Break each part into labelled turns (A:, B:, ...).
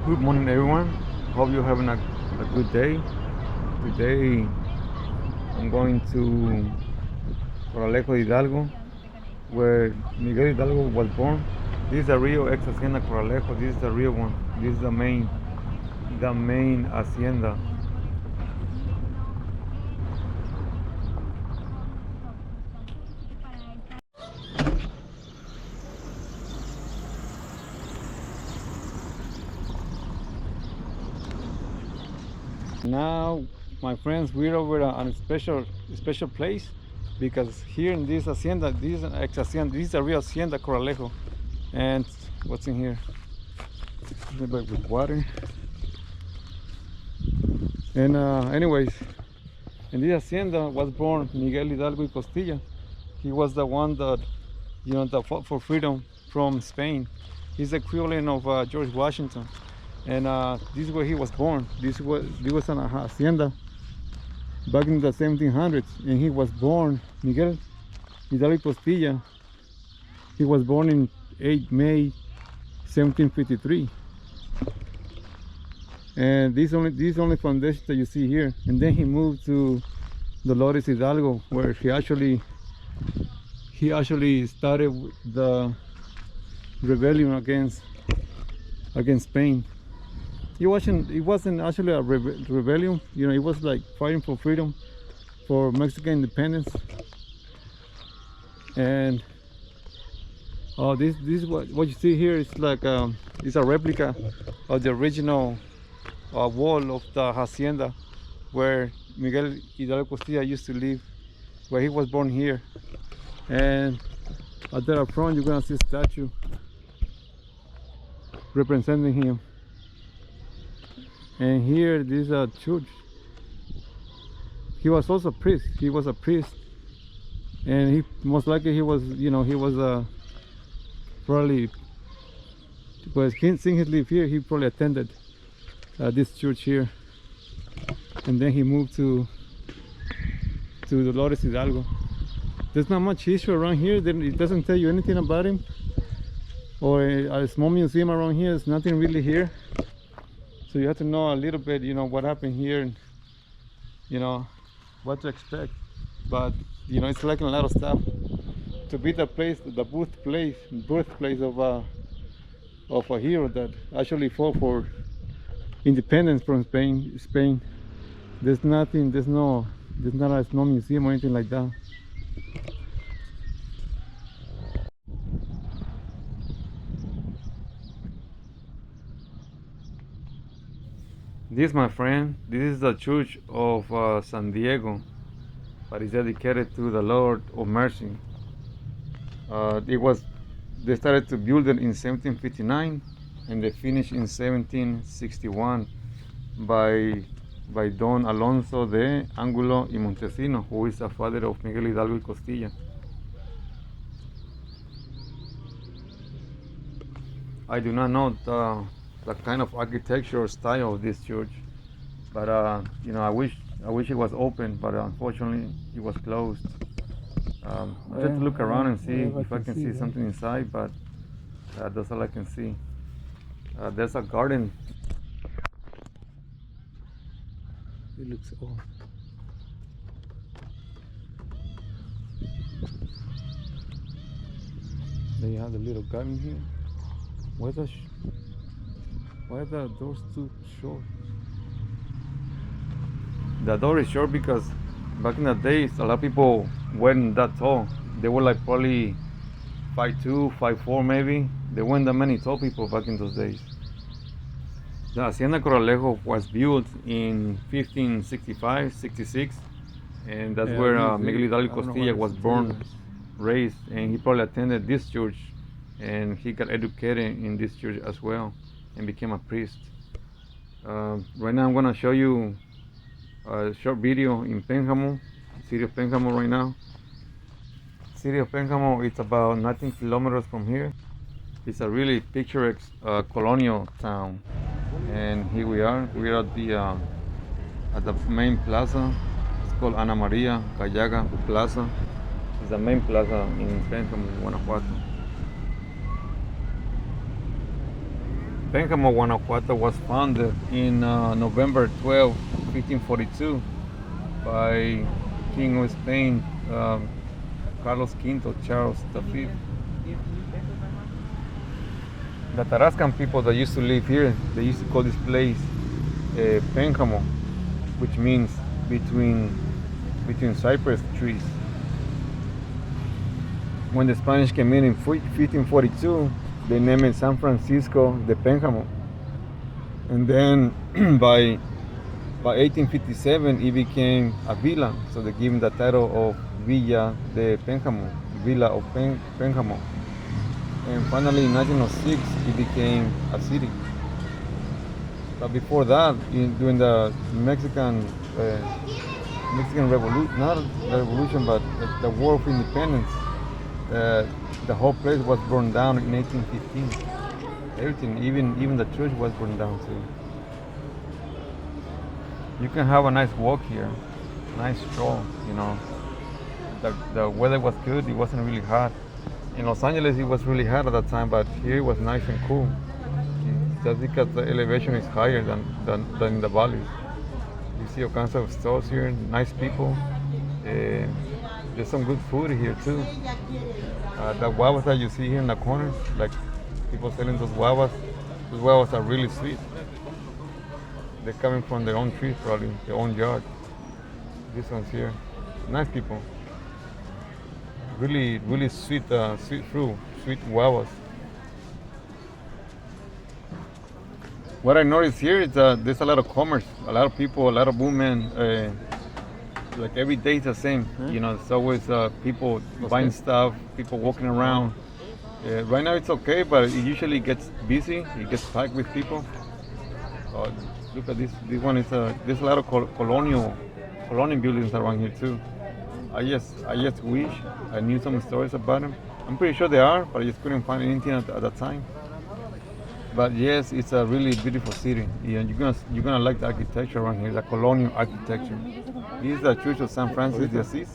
A: Good morning, everyone. Hope you're having a good day. Today, I'm going to Corralejo, Hidalgo, where Miguel Hidalgo was born. This is a real ex Hacienda Corralejo. This is the real one. This is the main Hacienda. Now, my friends, we're over on a special place because here in this hacienda, this is an ex hacienda. This is a real hacienda Corralejo. And what's in here? The bag with water. And anyways, in this hacienda was born Miguel Hidalgo y Costilla. He was the one that that fought for freedom from Spain. He's the equivalent of George Washington. And this is where he was born. This was an hacienda back in the 1700s, and he was born Miguel Hidalgo Costilla. He was born in 8 May 1753, and this only foundation that you see here. And then he moved to Dolores Hidalgo, where he actually started the rebellion against Spain. It wasn't actually a rebellion. It was like fighting for freedom, for Mexican independence. And this is what you see here is like it's a replica of the original wall of the hacienda where Miguel Hidalgo Costilla used to live, where he was born here. And there up front, you're gonna see a statue representing him. And here, this is a church. He was also a priest. He was a priest, and he most likely he was probably, because since he lived here, he probably attended this church here, and then he moved to Dolores Hidalgo. There's not much history around here. It doesn't tell you anything about him, or a small museum around here. There's nothing really here. So you have to know a little bit, what happened here, and what to expect. But it's like a lot of stuff to be the birthplace of a hero that actually fought for independence from Spain. There's not a small museum or anything like that. This, my friend, this is the church of San Diego, but it's dedicated to the Lord of Mercy. They started to build it in 1759, and they finished in 1761 by Don Alonso de Angulo y Montesino, who is the father of Miguel Hidalgo y Costilla. I do not know the kind of architecture or style of this church, but I wish it was open, but unfortunately it was closed. I tried to look around and see if I can see something inside, but that's all I can see. There's a garden. It looks old. There you have the little garden here. Why are the doors too short? The door is short because back in the days, a lot of people weren't that tall. They were like probably 5'2", 5'4", maybe. There weren't that many tall people back in those days. The Hacienda Corralejo was built in 1565, 66, and that's where Miguel Hidalgo Costilla was born, raised, and he probably attended this church, and he got educated in this church as well, and became a priest. Right now I'm going to show you a short video in Penjamo, city of Penjamo right now. City of Penjamo, it's about 19 kilometers from here. It's a really picturesque colonial town. And here we are at the main plaza. It's called Ana Maria Gallaga Plaza. It's the main plaza in Penjamo, Guanajuato. Penjamo, Guanajuato was founded in November 12, 1542 by King of Spain, Carlos V, Charles V. The Tarascan people that used to live here, they used to call this place Penjamo, which means between cypress trees. When the Spanish came in 1542, they named it San Francisco de Penjamo. And then by 1857, it became a villa, so they gave him the title of Villa de Penjamo, Villa of Penjamo. And finally, in 1906, it became a city. But before that, during the Mexican Revolution, not the revolution, but the War of Independence, the whole place was burned down in 1815. Everything, even the church was burned down too. You can have a nice walk here, nice stroll. You know, the weather was good. It wasn't really hot. In Los Angeles, it was really hot at that time, but here it was nice and cool. Just because the elevation is higher than in the valleys. You see all kinds of stores here, nice people. There's some good food here too. The guavas that you see here in the corners, like people selling those guavas are really sweet. They're coming from their own trees, probably their own yard. This one's here, nice people. Really sweet fruit, sweet guavas. What I noticed here is there's a lot of commerce, a lot of people, a lot of women. Like every day is the same. You know, it's always people buying stuff, people walking around. Right now it's okay, but it usually gets busy. It gets packed with people. Look at this. This one is there's a lot of colonial buildings around here too. I just wish I knew some stories about them. I'm pretty sure they are, but I just couldn't find anything at that time. But yes, it's a really beautiful city. Yeah, you're gonna like the architecture around here, the colonial architecture. This is the Church of San Francis de Asís.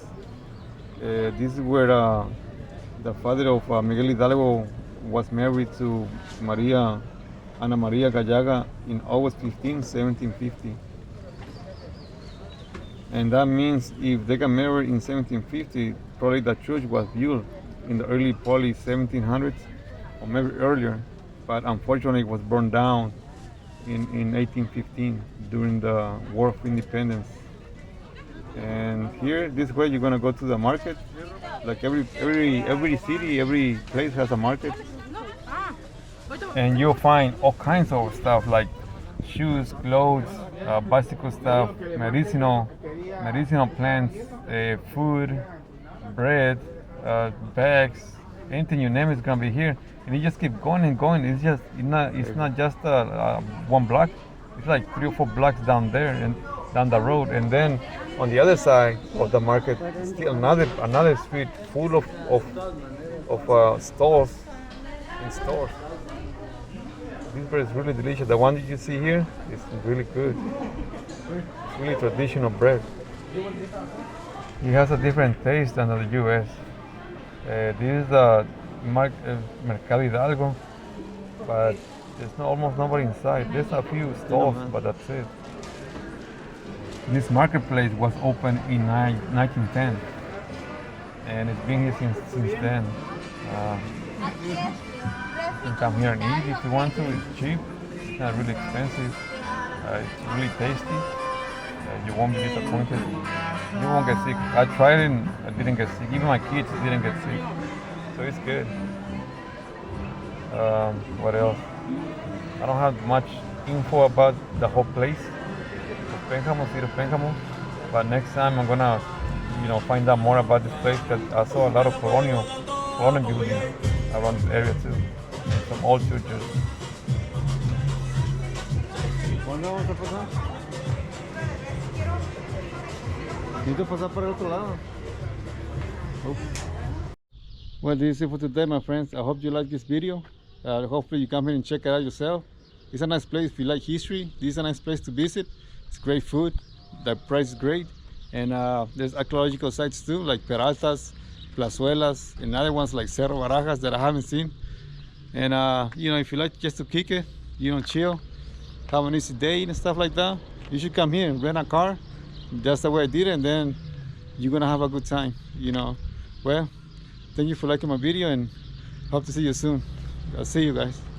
A: This is where the father of Miguel Hidalgo was married to Ana Maria Gallaga in August 15, 1750. And that means if they got married in 1750, probably the church was built in the probably 1700s or maybe earlier. But unfortunately, it was burned down in 1815 during the War of Independence. And here, this way, you're gonna go to the market. Like every city, every place has a market, and you'll find all kinds of stuff like shoes, clothes, bicycle stuff, medicinal plants, food, bread, bags, anything you name it's gonna be here. And you just keep going and going. It's not just one block. It's like 3 or 4 blocks down there and down the road. And then on the other side of the market, still another street full of stores and stores. This bread is really delicious. The one that you see here is really good. It's really traditional bread. It has a different taste than the U.S. This is the Mercado Hidalgo, but there's almost nobody inside. There's a few stores, but that's it. This marketplace was opened in 1910, and it's been here since then. You can come here and eat if you want to. It's cheap. It's not really expensive. It's really tasty. You won't be disappointed. You won't get sick. I tried it and I didn't get sick. Even my kids didn't get sick. So it's good. What else? I don't have much info about the whole place of Penjamo, city of Penjamo. But next time I'm gonna, find out more about this place because I saw a lot of colonial buildings around this area too. Some old churches.
B: ¿Cuándo vamos a pasar? Necesito pasar para el otro lado. Well, this is it for today, my friends. I hope you like this video. Hopefully you come here and check it out yourself. It's a nice place if you like history. This is a nice place to visit. It's great food. The price is great. And there's archaeological sites too, like Peraltas, Plazuelas, and other ones like Cerro Barajas that I haven't seen. And if you like just to kick it, you know, chill, have an easy day and stuff like that, you should come here and rent a car. That's the way I did it, and then you're gonna have a good time, you know. Well, thank you for liking my video, and hope to see you soon. I'll see you guys.